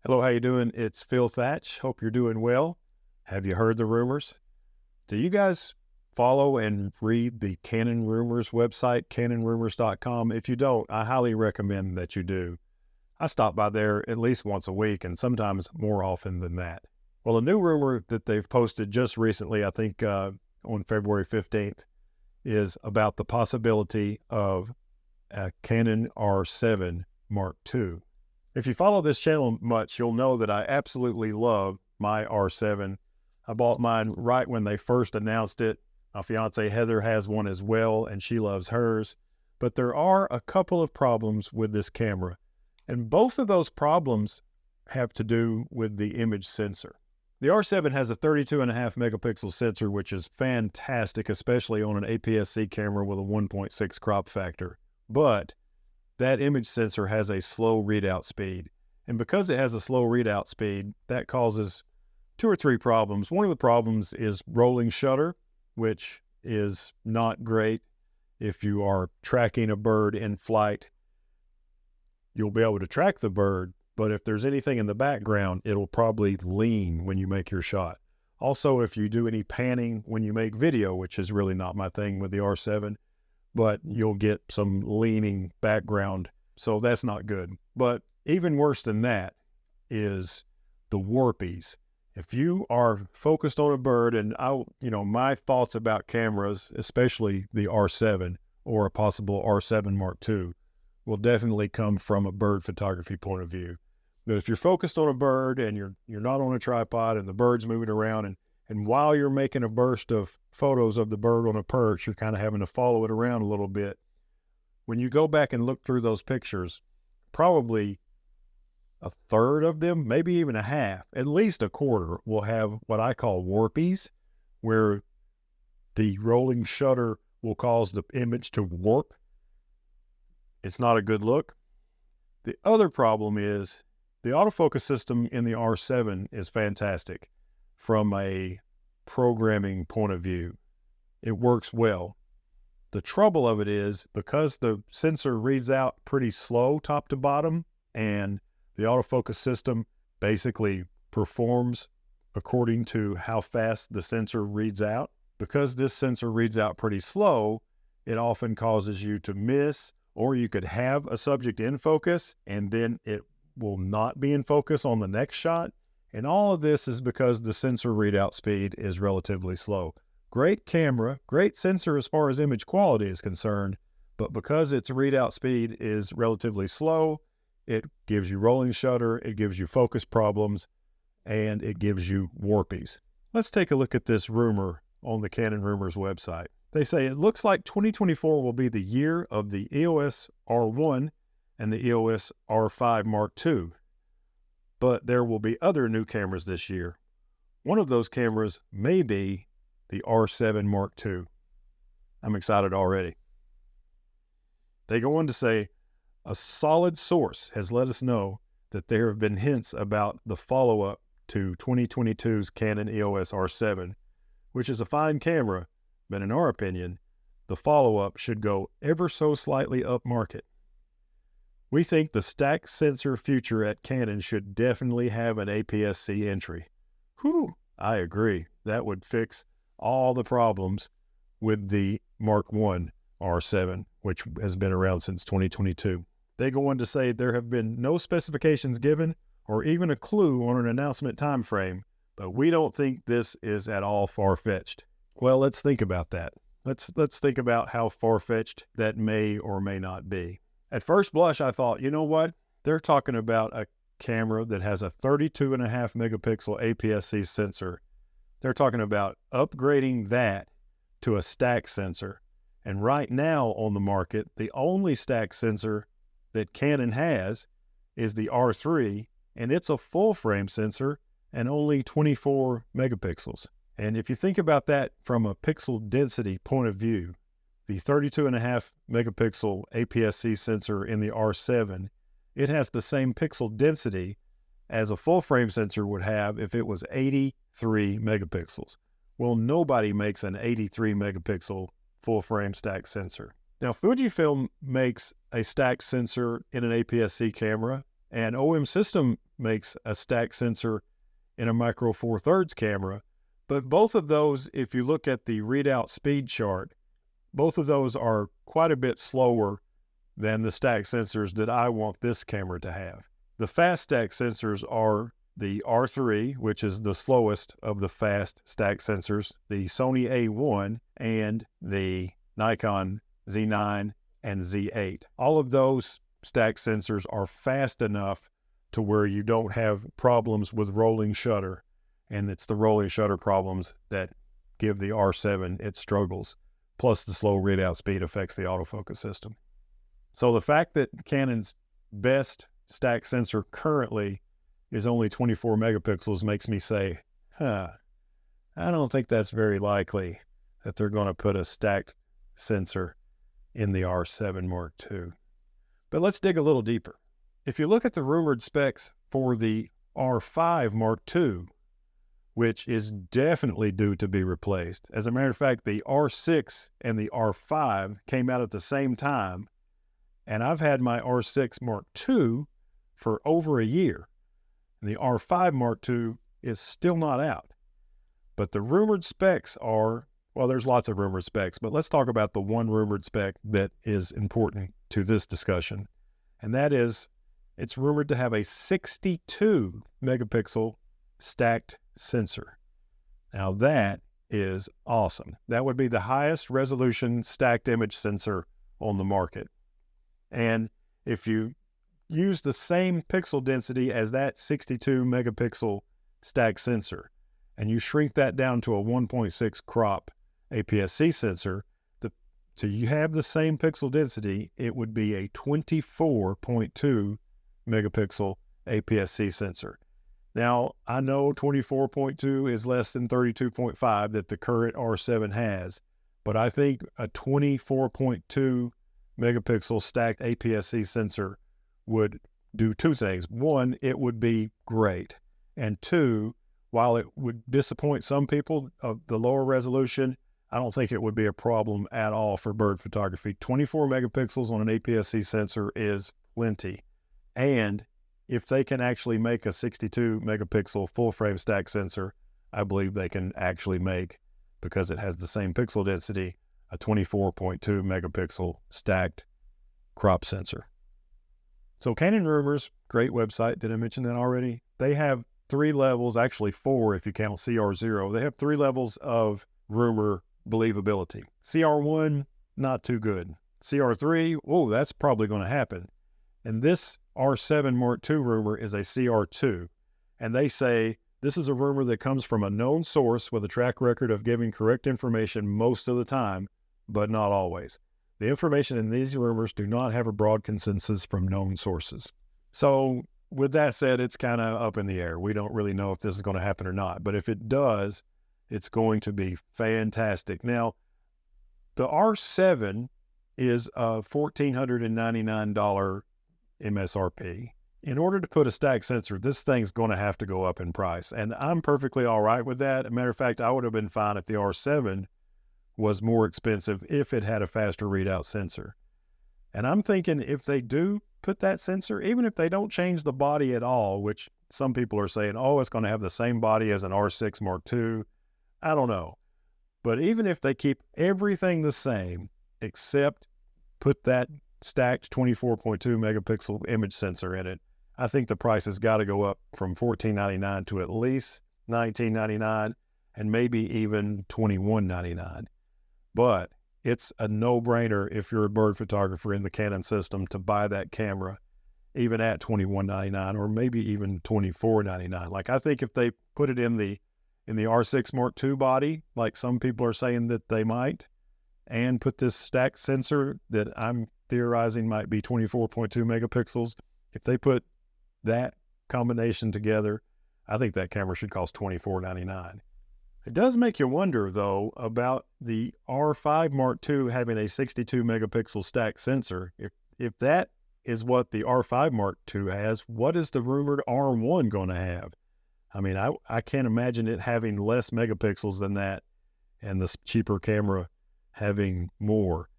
Hello, how you doing? It's Phil Thatch. Hope you're doing well. Have you heard the rumors? Do you guys follow and read the Canon Rumors website, canonrumors.com? If you don't, I highly recommend that you do. I stop by there at least once a week and sometimes more often than that. Well, a new rumor that they've posted just recently, I think on February 15th, is about the possibility of a Canon R7 Mark II. If you follow this channel much, you'll know that I absolutely love my R7. I bought mine right when they first announced it. My fiance Heather has one as well, and she loves hers. But there are a couple of problems with this camera, and both of those problems have to do with the image sensor. The R7 has a 32.5 megapixel sensor, which is fantastic, especially on an APS-C camera with a 1.6 crop factor. But that image sensor has a slow readout speed. And because it has a slow readout speed, that causes two or three problems. One of the problems is rolling shutter, which is not great. If you are tracking a bird in flight, you'll be able to track the bird, but if there's anything in the background, it'll probably lean when you make your shot. Also, if you do any panning when you make video, which is really not my thing with the R7, but you'll get some leaning background, so that's not good. But even worse than that is the warpies. If you are focused on a bird, and my thoughts about cameras, especially the R7 or a possible R7 Mark II, will definitely come from a bird photography point of view. But if you're focused on a bird and you're not on a tripod and the bird's moving around, and while you're making a burst of photos of the bird on a perch, you're kind of having to follow it around a little bit. When you go back and look through those pictures, probably a third of them, maybe even a half, at least a quarter, will have what I call warpies, where the rolling shutter will cause the image to warp. It's not a good look. The other problem is the autofocus system in the R7 is fantastic from a programming point of view. It works well. The trouble of it is because the sensor reads out pretty slow top to bottom, and the autofocus system basically performs according to how fast the sensor reads out. Because this sensor reads out pretty slow, it often causes you to miss, or you could have a subject in focus and then it will not be in focus on the next shot. And all of this is because the sensor readout speed is relatively slow. Great camera, great sensor as far as image quality is concerned, but because its readout speed is relatively slow, it gives you rolling shutter, it gives you focus problems, and it gives you warpies. Let's take a look at this rumor on the Canon Rumors website. They say it looks like 2024 will be the year of the EOS R1 and the EOS R5 Mark II. But there will be other new cameras this year. One of those cameras may be the R7 Mark II. I'm excited already. They go on to say, a solid source has let us know that there have been hints about the follow-up to 2022's Canon EOS R7, which is a fine camera, but in our opinion, the follow-up should go ever so slightly upmarket. We think the stacked sensor future at Canon should definitely have an APS-C entry. Whew, I agree. That would fix all the problems with the Mark I R7, which has been around since 2022. They go on to say there have been no specifications given or even a clue on an announcement time frame, but we don't think this is at all far-fetched. Well, let's think about that. Let's think about how far-fetched that may or may not be. At first blush, I thought, you know what? They're talking about a camera that has a 32.5 megapixel APS-C sensor. They're talking about upgrading that to a stack sensor. And right now on the market, the only stack sensor that Canon has is the R3, and it's a full frame sensor and only 24 megapixels. And if you think about that from a pixel density point of view, the 32.5 megapixel APS-C sensor in the R7, it has the same pixel density as a full frame sensor would have if it was 83 megapixels. Well, nobody makes an 83 megapixel full frame stack sensor. Now, Fujifilm makes a stack sensor in an APS-C camera, And OM System makes a stack sensor in a Micro Four Thirds camera, but both of those, if you look at the readout speed chart, both of those are quite a bit slower than the stack sensors that I want this camera to have. The fast stack sensors are the R3, which is the slowest of the fast stack sensors, the Sony A1, and the Nikon Z9 and Z8. All of those stack sensors are fast enough to where you don't have problems with rolling shutter, and it's the rolling shutter problems that give the R7 its struggles, plus the slow readout speed affects the autofocus system. So the fact that Canon's best stack sensor currently is only 24 megapixels makes me say, I don't think that's very likely that they're going to put a stacked sensor in the R7 Mark II. But let's dig a little deeper. If you look at the rumored specs for the R5 Mark II, which is definitely due to be replaced. As a matter of fact, the R6 and the R5 came out at the same time, and I've had my R6 Mark II for over a year. And the R5 Mark II is still not out. But the rumored specs are, well, there's lots of rumored specs, but let's talk about the one rumored spec that is important to this discussion. And that is, it's rumored to have a 62 megapixel stacked sensor. Now that is awesome. That would be the highest resolution stacked image sensor on the market. And if you use the same pixel density as that 62 megapixel stacked sensor, and you shrink that down to a 1.6 crop APS-C sensor, so you have the same pixel density, it would be a 24.2 megapixel APS-C sensor. Now, I know 24.2 is less than 32.5 that the current R7 has, but I think a 24.2 megapixel stacked APS-C sensor would do two things. One, it would be great. And two, while it would disappoint some people of the lower resolution, I don't think it would be a problem at all for bird photography. 24 megapixels on an APS-C sensor is plenty. And if they can actually make a 62 megapixel full frame stack sensor, I believe they can actually make, because it has the same pixel density, a 24.2 megapixel stacked crop sensor. So Canon Rumors, great website. Did I mention that already? They have 3 levels, actually 4 if you count CR0. They have 3 levels of rumor believability. CR1, not too good. CR3, oh, that's probably going to happen. And this R7 Mark II rumor is a CR2. And they say this is a rumor that comes from a known source with a track record of giving correct information most of the time, but not always. The information in these rumors do not have a broad consensus from known sources. So with that said, it's kind of up in the air. We don't really know if this is going to happen or not. But if it does, it's going to be fantastic. Now, the R7 is a $1,499 MSRP. In order to put a stack sensor, this thing's going to have to go up in price. And I'm perfectly all right with that. As a matter of fact, I would have been fine if the R7 was more expensive if it had a faster readout sensor. And I'm thinking if they do put that sensor, even if they don't change the body at all, which some people are saying, oh, it's going to have the same body as an R6 Mark II. I don't know. But even if they keep everything the same, except put that stacked 24.2 megapixel image sensor in it, I think the price has got to go up from $14.99 to at least $19.99 and maybe even $21.99. But it's a no-brainer if you're a bird photographer in the Canon system to buy that camera, even at $21.99 or maybe even $24.99. Like, I think if they put it in the R6 Mark II body, like some people are saying that they might, and put this stacked sensor that I'm theorizing might be 24.2 megapixels, if they put that combination together, I think that camera should cost $24.99. It does make you wonder, though, about the R5 Mark II having a 62 megapixel stacked sensor. If that is what the R5 Mark II has, what is the rumored R1 going to have? I mean, I can't imagine it having less megapixels than that and the cheaper camera having more.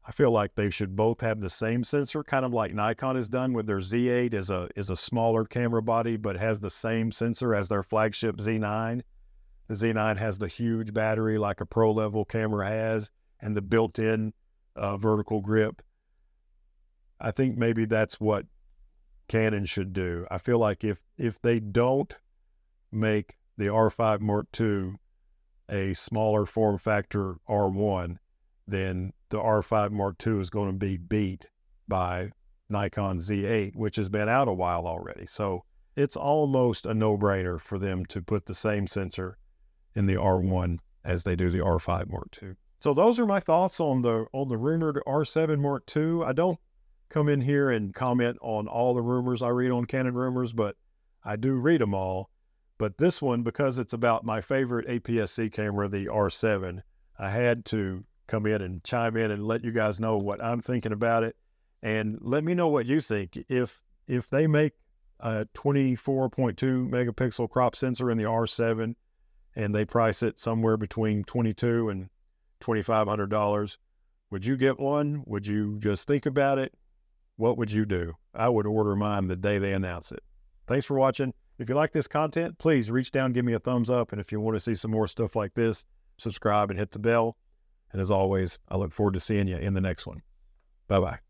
I feel like they should both have the same sensor, kind of like Nikon has done with their Z8 is a smaller camera body, but has the same sensor as their flagship Z9. The Z9 has the huge battery like a pro level camera has, and the built-in vertical grip. I think maybe that's what Canon should do. I feel like if they don't make the R5 Mark II a smaller form factor R1, then the R5 Mark II is going to be beat by Nikon Z8, which has been out a while already. So it's almost a no-brainer for them to put the same sensor in the R1 as they do the R5 Mark II. So those are my thoughts on the rumored R7 Mark II. I don't come in here and comment on all the rumors I read on Canon Rumors, but I do read them all. But this one, because it's about my favorite APS-C camera, the R7, I had to come in and chime in and let you guys know what I'm thinking about it. And let me know what you think. If they make a 24.2 megapixel crop sensor in the R7 and they price it somewhere between $2,200 and $2,500, would you get one? Would you just think about it? What would you do? I would order mine the day they announce it. Thanks for watching. If you like this content, please reach down, give me a thumbs up. And if you want to see some more stuff like this, subscribe and hit the bell. And as always, I look forward to seeing you in the next one. Bye-bye.